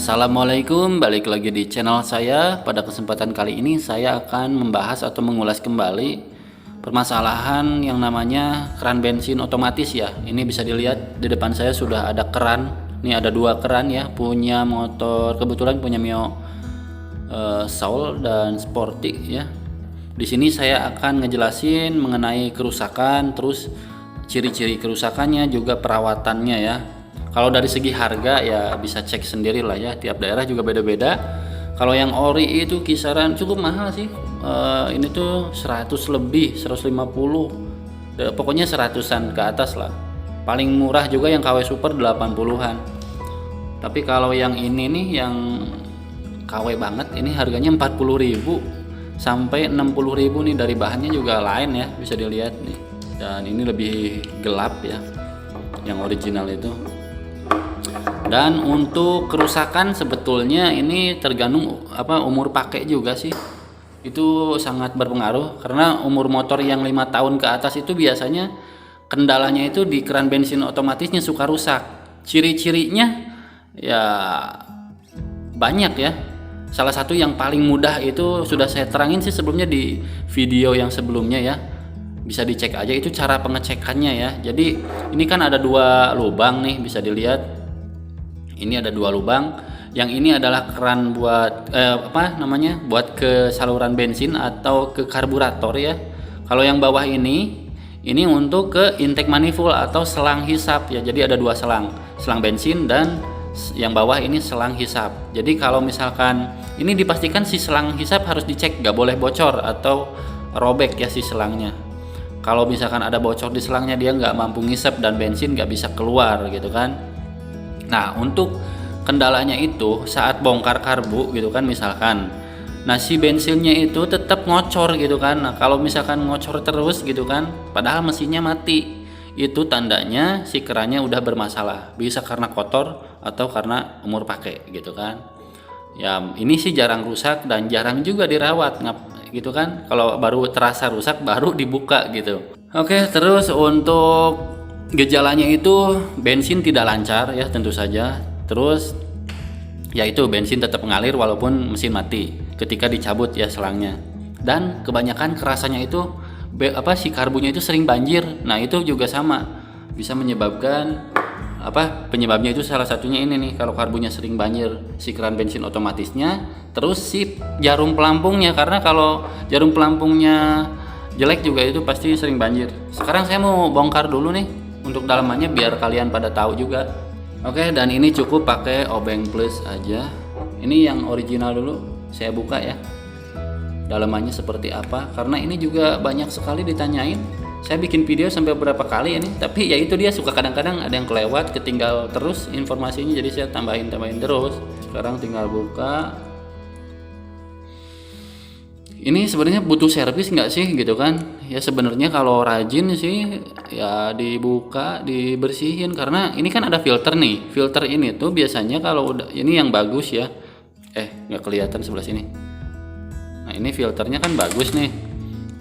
Assalamualaikum, balik lagi di channel saya. Pada kesempatan kali ini saya akan membahas atau mengulas kembali permasalahan yang namanya keran bensin otomatis ya. Ini bisa dilihat di depan saya sudah ada keran. Ini ada dua keran ya, punya motor, kebetulan punya Mio Soul dan Sporty ya. Di sini saya akan ngejelasin mengenai kerusakan, terus ciri-ciri kerusakannya, juga perawatannya ya. Kalau dari segi harga ya bisa cek sendiri lah ya, tiap daerah juga beda-beda. Kalau yang ori itu kisaran cukup mahal sih, ini tuh 100 lebih, 150, pokoknya 100-an ke atas lah. Paling murah juga yang KW Super 80-an. Tapi kalau yang ini nih, yang KW banget, ini harganya 40.000 sampai 60.000 nih. Dari bahannya juga lain ya, bisa dilihat nih. Dan ini lebih gelap ya, yang original itu. Dan untuk kerusakan sebetulnya ini tergantung umur pakai juga sih. Itu sangat berpengaruh karena umur motor yang 5 tahun ke atas itu biasanya kendalanya itu di keran bensin otomatisnya suka rusak. Ciri-cirinya ya banyak ya. Salah satu yang paling mudah itu sudah saya terangin sih sebelumnya di video yang sebelumnya ya. Bisa dicek aja itu cara pengecekannya ya. Jadi ini kan ada dua lubang nih, bisa dilihat. Ini ada dua lubang. Yang ini adalah keran buat buat ke saluran bensin atau ke karburator ya. Kalau yang bawah ini untuk ke intake manifold atau selang hisap ya. Jadi ada dua selang bensin, dan yang bawah ini selang hisap. Jadi kalau misalkan ini dipastikan si selang hisap harus dicek, gak boleh bocor atau robek ya si selangnya. Kalau misalkan ada bocor di selangnya, dia nggak mampu ngisap dan bensin nggak bisa keluar gitu kan. Nah, untuk kendalanya itu saat bongkar karbu gitu kan misalkan, nah si bensinnya itu tetap ngocor gitu kan. Nah, kalau misalkan ngocor terus gitu kan, padahal mesinnya mati, itu tandanya si kerannya udah bermasalah. Bisa karena kotor atau karena umur pakai gitu kan. Ya ini sih jarang rusak dan jarang juga dirawat gitu kan. Kalau baru terasa rusak baru dibuka gitu. Oke, terus untuk gejalanya itu bensin tidak lancar ya tentu saja. Terus yaitu bensin tetap mengalir walaupun mesin mati ketika dicabut ya selangnya. Dan kebanyakan kerasannya itu si karbunya itu sering banjir. Nah, itu juga sama bisa menyebabkan penyebabnya itu salah satunya ini nih, kalau karbunya sering banjir si keran bensin otomatisnya, terus si jarum pelampungnya, karena kalau jarum pelampungnya jelek juga itu pasti sering banjir. Sekarang saya mau bongkar dulu nih untuk dalamannya biar kalian pada tahu juga. Oke, dan ini cukup pakai obeng plus aja. Ini yang original dulu saya buka ya, dalamannya seperti apa, karena ini juga banyak sekali ditanyain. Saya bikin video sampai berapa kali ini, tapi ya itu dia, suka kadang-kadang ada yang kelewat, ketinggal terus informasinya, jadi saya tambahin terus. Sekarang tinggal buka. Ini sebenarnya butuh servis nggak sih gitu kan? Ya sebenarnya kalau rajin sih ya dibuka, dibersihin, karena ini kan ada filter nih. Filter ini tuh biasanya kalau udah, ini yang bagus ya. Nggak kelihatan sebelah sini. Nah, ini filternya kan bagus nih.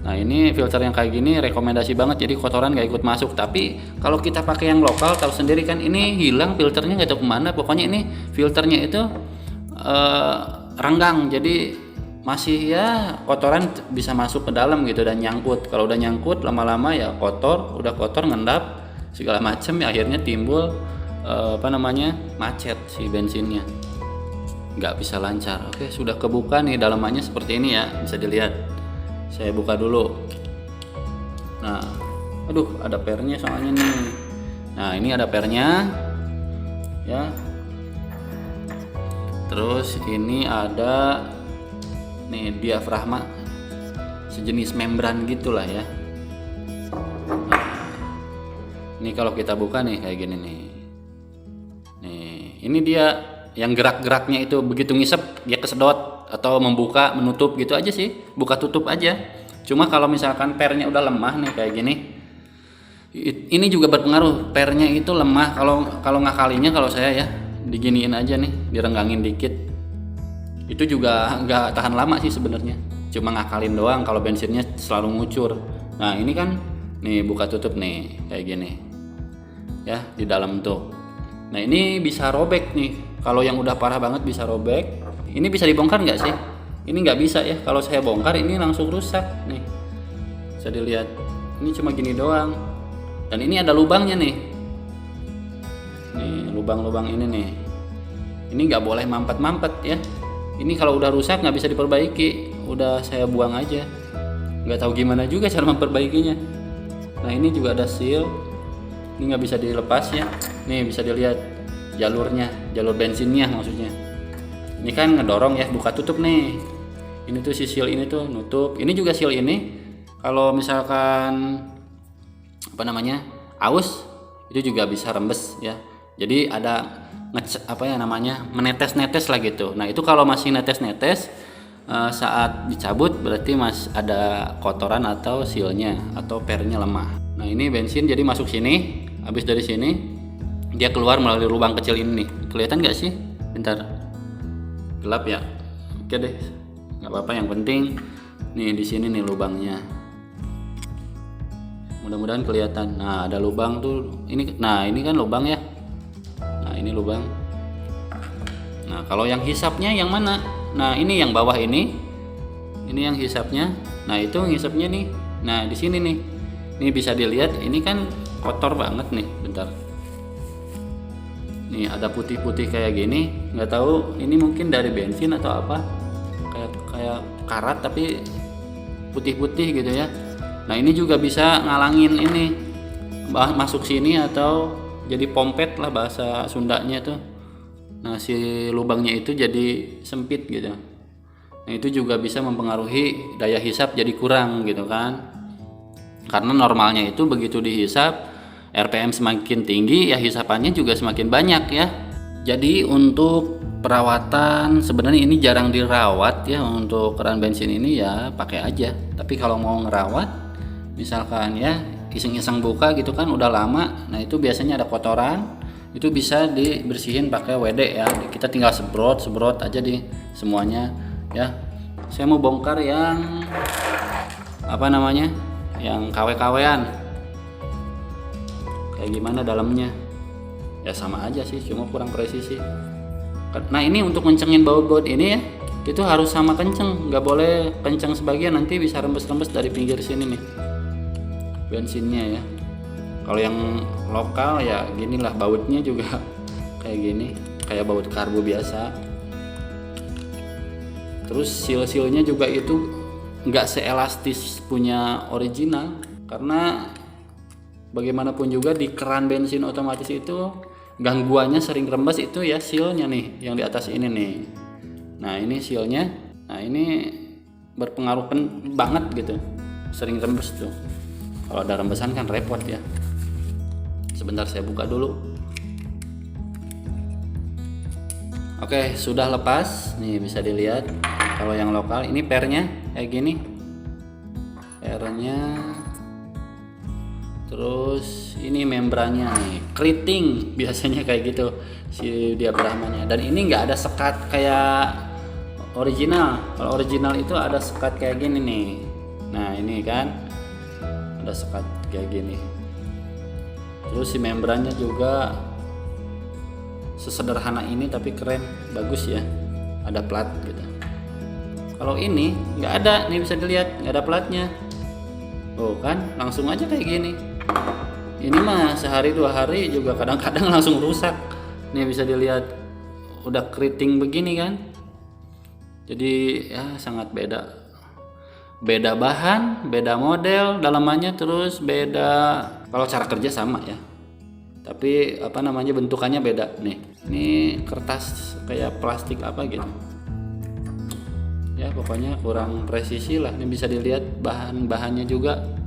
Nah, ini filter yang kayak gini rekomendasi banget, jadi kotoran nggak ikut masuk. Tapi kalau kita pakai yang lokal, tahu sendiri kan, ini hilang filternya, nggak tahu kemana. Pokoknya ini filternya itu renggang, jadi masih ya kotoran bisa masuk ke dalam gitu dan nyangkut. Kalau udah nyangkut lama-lama ya kotor, udah kotor ngendap segala macam ya, akhirnya timbul macet si bensinnya, nggak bisa lancar. Oke, sudah kebuka nih dalamannya seperti ini ya, bisa dilihat. Saya buka dulu. Nah, aduh ada pernya soalnya nih. Nah, ini ada pernya ya. Terus ini ada nih diafragma, sejenis membran gitulah ya. Ini kalau kita buka nih kayak gini nih. Nih, ini dia yang gerak-geraknya itu, begitu ngisep dia kesedot atau membuka menutup gitu aja sih, buka tutup aja. Cuma kalau misalkan pernya udah lemah nih kayak gini, ini juga berpengaruh. Pernya itu lemah, kalau ngakalinya, kalau saya ya diginiin aja nih, direnggangin dikit, itu juga nggak tahan lama sih sebenarnya, cuma ngakalin doang kalau bensinnya selalu ngucur. Nah, ini kan nih buka tutup nih kayak gini ya di dalam tuh. Nah, ini bisa robek nih Kalau yang udah parah banget bisa robek. Ini bisa dibongkar nggak sih? Ini nggak bisa ya. Kalau saya bongkar ini langsung rusak nih. Bisa dilihat. Ini cuma gini doang. Dan ini ada lubangnya nih. Nih lubang-lubang ini nih. Ini nggak boleh mampet-mampet ya. Ini kalau udah rusak nggak bisa diperbaiki. Udah saya buang aja. Nggak tahu gimana juga cara memperbaikinya. Nah ini juga ada seal. Ini nggak bisa dilepas ya. Nih bisa dilihat jalurnya, jalur bensinnya maksudnya. Ini kan ngedorong ya, buka tutup nih. Ini tuh si seal ini tuh nutup. Ini juga seal ini kalau misalkan apa namanya aus itu juga bisa rembes ya. Jadi ada menetes-netes lah gitu. Nah itu kalau masih netes-netes saat dicabut berarti ada kotoran atau sealnya atau pernya lemah. Nah ini bensin jadi masuk sini, habis dari sini dia keluar melalui lubang kecil ini nih. Kelihatan nggak sih? Bentar. Gelap ya. Oke deh. Nggak apa-apa, yang penting nih di sini nih lubangnya. Mudah-mudahan kelihatan. Nah, ada lubang tuh. Ini kan lubang ya. Nah, ini lubang. Nah, kalau yang hisapnya yang mana? Nah, ini yang bawah ini. Ini yang hisapnya. Nah, itu hisapnya nih. Nah, di sini nih. Ini bisa dilihat, ini kan kotor banget nih. Bentar. Nih ada putih-putih kayak gini, nggak tahu ini mungkin dari bensin atau apa, kayak karat tapi putih-putih gitu ya. Nah ini juga bisa ngalangin ini masuk sini atau jadi pompet lah bahasa Sundanya tuh. Nah si lubangnya itu jadi sempit gitu. Nah itu juga bisa mempengaruhi daya hisap jadi kurang gitu kan, karena normalnya itu begitu dihisap RPM semakin tinggi ya hisapannya juga semakin banyak ya. Jadi untuk perawatan sebenarnya ini jarang dirawat ya, untuk keran bensin ini ya pakai aja. Tapi kalau mau ngerawat misalkan ya iseng-iseng buka gitu kan udah lama, nah itu biasanya ada kotoran, itu bisa dibersihin pakai WD ya. Kita tinggal semprot aja di semuanya ya. Saya mau bongkar yang apa namanya, yang KW-KW-an. Kayak gimana dalamnya ya sama aja sih, cuma kurang presisi. Nah ini untuk kencengin baut-baut ini ya, itu harus sama kenceng, nggak boleh kenceng sebagian, nanti bisa rembes-rembes dari pinggir sini nih bensinnya ya. Kalau yang lokal ya ginilah, bautnya juga kayak gini, kayak baut karbu biasa. Terus seal-sealnya juga itu nggak seelastis punya original, karena bagaimanapun juga di keran bensin otomatis itu gangguannya sering rembes itu ya sealnya nih yang di atas ini nih. Nah ini sealnya, nah ini berpengaruh banget gitu, sering rembes tuh. Kalau ada rembesan kan repot ya. Sebentar saya buka dulu. Oke sudah lepas nih, bisa dilihat. Kalau yang lokal ini pernya kayak gini, pernya. Terus ini membrannya nih, keriting biasanya kayak gitu si diafragmanya. Dan ini nggak ada sekat kayak original. Kalau original itu ada sekat kayak gini nih. Nah ini kan ada sekat kayak gini. Terus si membrannya juga sesederhana ini tapi keren, bagus ya. Ada plat gitu. Kalau ini nggak ada, nih bisa dilihat nggak ada platnya. Oh kan, langsung aja kayak gini. Ini mah sehari 2 hari juga kadang-kadang langsung rusak. Nih bisa dilihat udah keriting begini kan. Jadi ya sangat beda. Beda bahan, beda model dalamannya, terus beda. Kalau cara kerja sama ya. Tapi apa namanya bentukannya beda nih. Ini kertas kayak plastik apa gitu. Ya pokoknya kurang presisi lah. Ini bisa dilihat bahan-bahannya juga.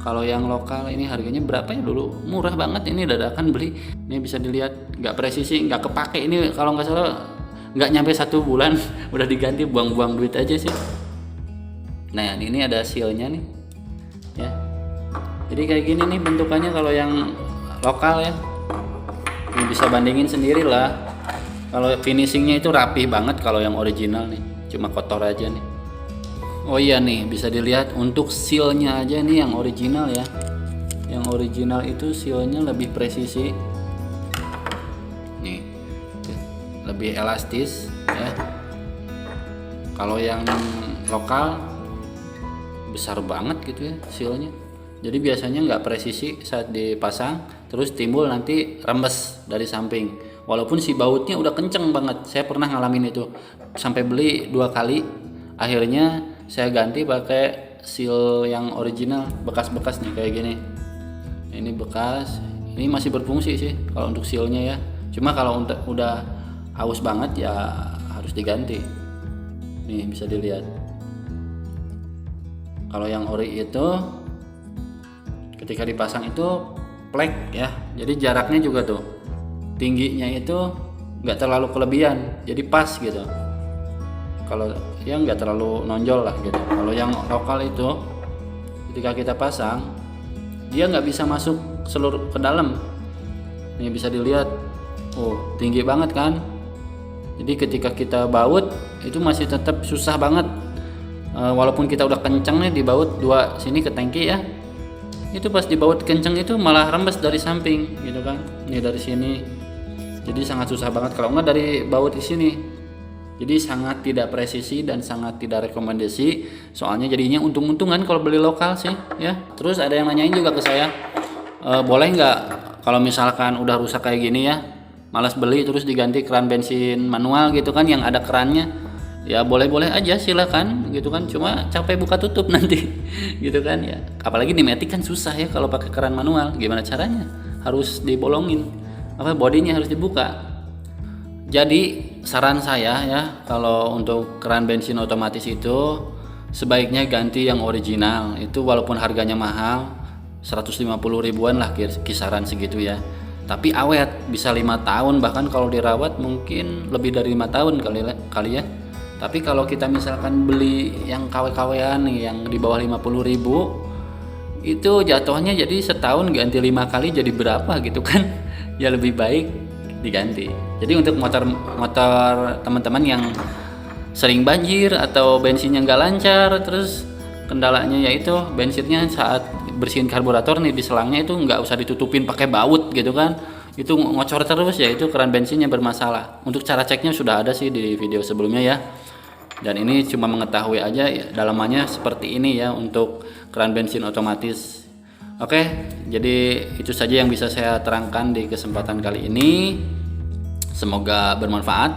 Kalau yang lokal ini harganya berapa ya dulu? Murah banget, ini dadakan beli. Ini bisa dilihat nggak presisi, nggak kepake. Ini kalau nggak salah nggak nyampe 1 bulan udah diganti, buang-buang duit aja sih. Nah ini ada sealnya nih ya. Jadi kayak gini nih bentukannya kalau yang lokal ya. Ini bisa bandingin sendiri lah. Kalau finishingnya itu rapih banget kalau yang original nih, cuma kotor aja nih. Oh iya nih bisa dilihat untuk sealnya aja nih yang original ya. Yang original itu sealnya lebih presisi. Nih lebih elastis ya. Kalau yang lokal besar banget gitu ya sealnya, jadi biasanya nggak presisi saat dipasang, terus timbul nanti rembes dari samping walaupun si bautnya udah kenceng banget. Saya pernah ngalamin itu, sampai beli 2 kali, akhirnya saya ganti pakai seal yang original, bekas-bekas nih kayak gini. Ini bekas, ini masih berfungsi sih kalau untuk sealnya ya, cuma kalau udah haus banget ya harus diganti. Nih bisa dilihat, kalau yang ori itu ketika dipasang itu plek ya, jadi jaraknya juga tuh tingginya itu nggak terlalu kelebihan, jadi pas gitu. Kalau yang nggak terlalu nonjol lah gitu. Kalau yang lokal itu ketika kita pasang dia nggak bisa masuk seluruh ke dalam. Nih bisa dilihat, tinggi banget kan. Jadi ketika kita baut itu masih tetap susah banget. Walaupun kita udah kenceng nih dibaut 2 sini ke tangki ya, itu pas dibaut kenceng itu malah rembes dari samping gitu kan. Nih dari sini, jadi sangat susah banget kalau nggak dari baut di sini. Jadi sangat tidak presisi dan sangat tidak rekomendasi, soalnya jadinya untung-untungan kalau beli lokal sih ya. Terus ada yang nanyain juga ke saya, boleh nggak kalau misalkan udah rusak kayak gini ya, malas beli terus diganti keran bensin manual gitu kan yang ada kerannya. Ya boleh-boleh aja silakan gitu kan, cuma capek buka tutup nanti gitu kan ya. Apalagi di Matic kan susah ya kalau pakai keran manual, gimana caranya? Harus dibolongin, bodinya harus dibuka. Jadi saran saya ya, kalau untuk keran bensin otomatis itu sebaiknya ganti yang original. Itu walaupun harganya mahal, 150 ribuan lah kisaran segitu ya, tapi awet, bisa 5 tahun, bahkan kalau dirawat mungkin lebih dari 5 tahun kali ya. Tapi kalau kita misalkan beli yang KW-KW-an nih yang di bawah 50 ribu, itu jatuhnya jadi setahun ganti 5 kali jadi berapa gitu kan. Ya lebih baik diganti. Jadi untuk motor teman-teman yang sering banjir atau bensinnya nggak lancar, terus kendalanya yaitu bensinnya saat bersihin karburator nih di selangnya itu nggak usah ditutupin pakai baut gitu kan, itu ngocor terus ya, itu keran bensinnya bermasalah. Untuk cara ceknya sudah ada sih di video sebelumnya ya, dan ini cuma mengetahui aja ya, dalamannya seperti ini ya untuk keran bensin otomatis. Oke, jadi itu saja yang bisa saya terangkan di kesempatan kali ini. Semoga bermanfaat.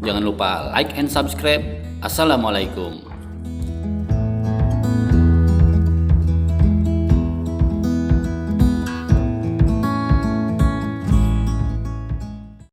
Jangan lupa like and subscribe. Assalamualaikum.